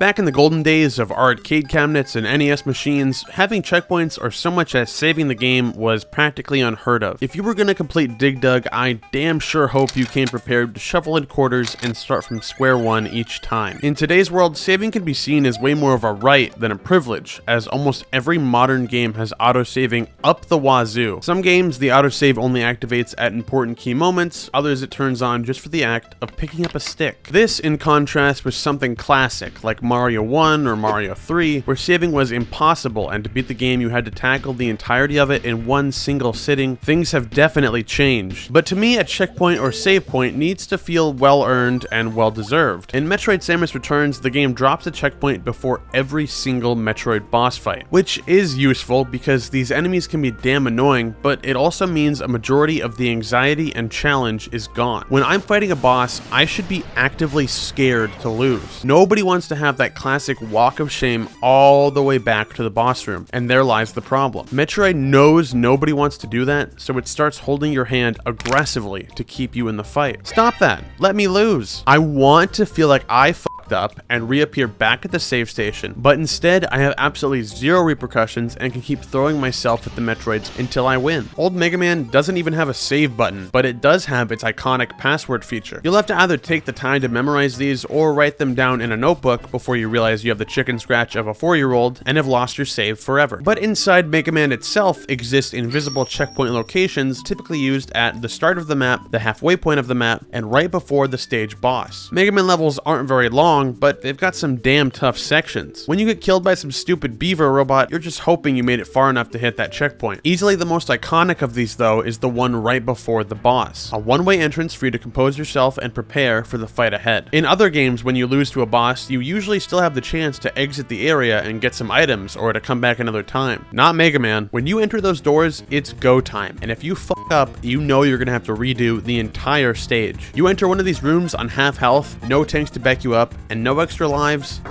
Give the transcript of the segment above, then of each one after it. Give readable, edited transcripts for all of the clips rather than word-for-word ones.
Back in the golden days of arcade cabinets and NES machines, having checkpoints or so much as saving the game was practically unheard of. If you were gonna complete Dig Dug, I damn sure hope you came prepared to shovel in quarters and start from square one each time. In today's world, saving can be seen as way more of a right than a privilege, as almost every modern game has autosaving up the wazoo. Some games, the autosave only activates at important key moments, others it turns on just for the act of picking up a stick. This, in contrast, was something classic, like Mario 1 or Mario 3, where saving was impossible, and to beat the game you had to tackle the entirety of it in one single sitting. Things have definitely changed. But to me, a checkpoint or save point needs to feel well-earned and well-deserved. In Metroid Samus Returns, the game drops a checkpoint before every single Metroid boss fight, which is useful because these enemies can be damn annoying, but it also means a majority of the anxiety and challenge is gone. When I'm fighting a boss, I should be actively scared to lose. Nobody wants to have that classic walk of shame all the way back to the boss room, and there lies the problem. Metroid knows nobody wants to do that, so it starts holding your hand aggressively to keep you in the fight. Stop that. Let me lose. I want to feel like I fucked up and reappear back at the save station, but instead I have absolutely zero repercussions and can keep throwing myself at the Metroids until I win. Old Mega Man doesn't even have a save button, but it does have its iconic password feature. You'll have to either take the time to memorize these or write them down in a notebook before you realize you have the chicken scratch of a 4-year-old and have lost your save forever. But inside Mega Man itself exist invisible checkpoint locations typically used at the start of the map, the halfway point of the map, and right before the stage boss. Mega Man levels aren't very long, but they've got some damn tough sections. When you get killed by some stupid beaver robot, you're just hoping you made it far enough to hit that checkpoint. Easily the most iconic of these though is the one right before the boss. A one-way entrance for you to compose yourself and prepare for the fight ahead. In other games, when you lose to a boss, you usually still have the chance to exit the area and get some items or to come back another time. Not Mega Man. When you enter those doors, it's go time. And if you fuck up, you know you're gonna have to redo the entire stage. You enter one of these rooms on half health, no tanks to back you up, and no extra lives.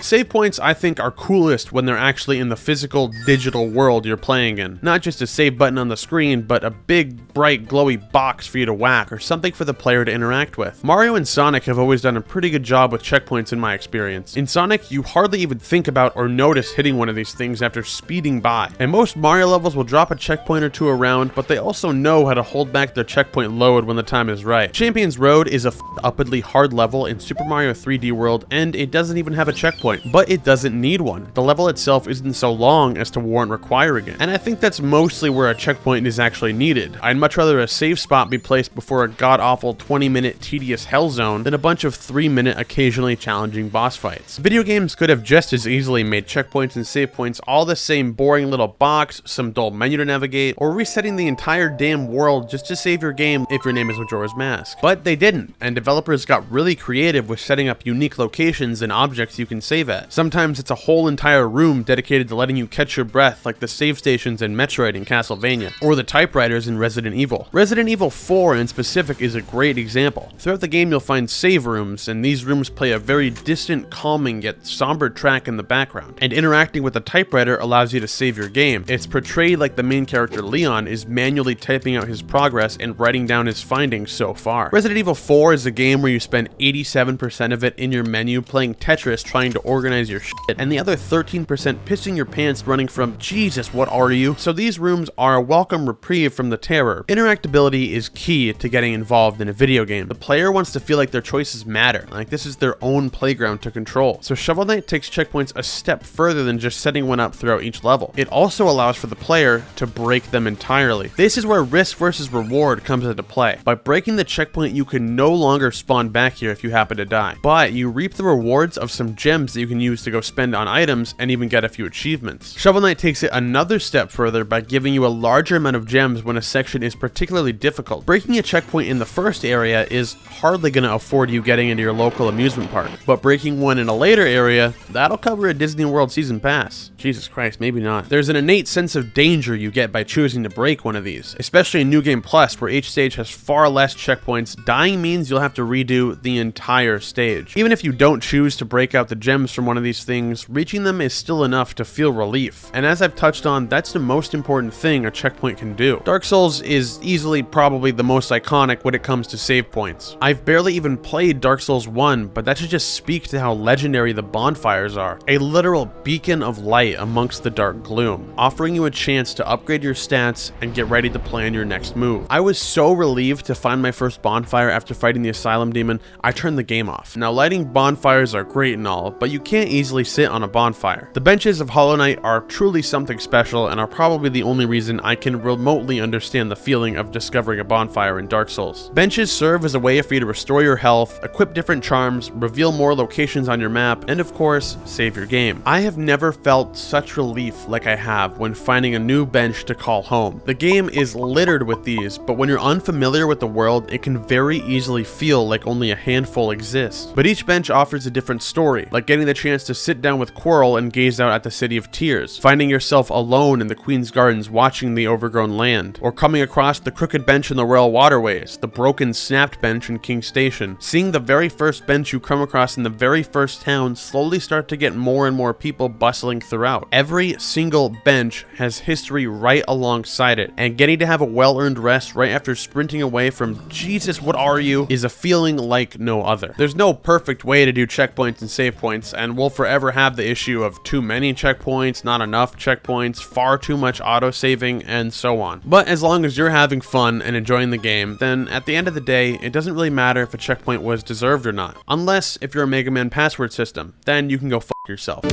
Save points, I think, are coolest when they're actually in the physical, digital world you're playing in. Not just a save button on the screen, but a big, bright, glowy box for you to whack, or something for the player to interact with. Mario and Sonic have always done a pretty good job with checkpoints in my experience. In Sonic, you hardly even think about or notice hitting one of these things after speeding by. And most Mario levels will drop a checkpoint or two around, but they also know how to hold back their checkpoint load when the time is right. Champion's Road is a upwardly hard level in Super Mario 3D World, and it doesn't even have a checkpoint. But it doesn't need one. The level itself isn't so long as to warrant requiring it. And I think that's mostly where a checkpoint is actually needed. I'd much rather a save spot be placed before a god-awful 20-minute tedious hell zone than a bunch of 3-minute occasionally challenging boss fights. Video games could have just as easily made checkpoints and save points all the same boring little box, some dull menu to navigate, or resetting the entire damn world just to save your game if your name is Majora's Mask. But they didn't, and developers got really creative with setting up unique locations and objects you can save at. Sometimes it's a whole entire room dedicated to letting you catch your breath, like the save stations in Metroid and Castlevania, or the typewriters in Resident Evil. Resident Evil 4 in specific is a great example. Throughout the game you'll find save rooms, and these rooms play a very distant, calming yet somber track in the background, and interacting with the typewriter allows you to save your game. It's portrayed like the main character Leon is manually typing out his progress and writing down his findings so far. Resident Evil 4 is a game where you spend 87% of it in your menu playing Tetris trying to organize your shit, and the other 13% pissing your pants running from Jesus, what are you? So these rooms are a welcome reprieve from the terror. Interactability is key to getting involved in a video game. The player wants to feel like their choices matter, like this is their own playground to control. So Shovel Knight takes checkpoints a step further than just setting one up throughout each level. It also allows for the player to break them entirely. This is where risk versus reward comes into play. By breaking the checkpoint, you can no longer spawn back here if you happen to die, but you reap the rewards of some gems that you can use to go spend on items and even get a few achievements. Shovel Knight takes it another step further by giving you a larger amount of gems when a section is particularly difficult. Breaking a checkpoint in the first area is hardly going to afford you getting into your local amusement park, but breaking one in a later area, that'll cover a Disney World season pass. Jesus Christ, maybe not. There's an innate sense of danger you get by choosing to break one of these, especially in New Game Plus where each stage has far less checkpoints. Dying means you'll have to redo the entire stage. Even if you don't choose to break out the gems items from one of these things, reaching them is still enough to feel relief. And as I've touched on, that's the most important thing a checkpoint can do. Dark Souls is easily probably the most iconic when it comes to save points. I've barely even played Dark Souls 1, but that should just speak to how legendary the bonfires are. A literal beacon of light amongst the dark gloom, offering you a chance to upgrade your stats and get ready to plan your next move. I was so relieved to find my first bonfire after fighting the Asylum Demon, I turned the game off. Now, lighting bonfires are great and all, but you can't easily sit on a bonfire. The benches of Hollow Knight are truly something special and are probably the only reason I can remotely understand the feeling of discovering a bonfire in Dark Souls. Benches serve as a way for you to restore your health, equip different charms, reveal more locations on your map, and of course, save your game. I have never felt such relief like I have when finding a new bench to call home. The game is littered with these, but when you're unfamiliar with the world, it can very easily feel like only a handful exist. But each bench offers a different story, like getting the chance to sit down with Quirrell and gaze out at the City of Tears, finding yourself alone in the Queen's Gardens watching the overgrown land, or coming across the crooked bench in the Royal Waterways, the broken snapped bench in King Station. Seeing the very first bench you come across in the very first town slowly start to get more and more people bustling throughout. Every single bench has history right alongside it, and getting to have a well-earned rest right after sprinting away from Jesus, what are you, is a feeling like no other. There's no perfect way to do checkpoints and save points, and we'll forever have the issue of too many checkpoints, not enough checkpoints, far too much auto-saving, and so on. But as long as you're having fun and enjoying the game, then at the end of the day, it doesn't really matter if a checkpoint was deserved or not. Unless if you're a Mega Man password system, then you can go fuck yourself.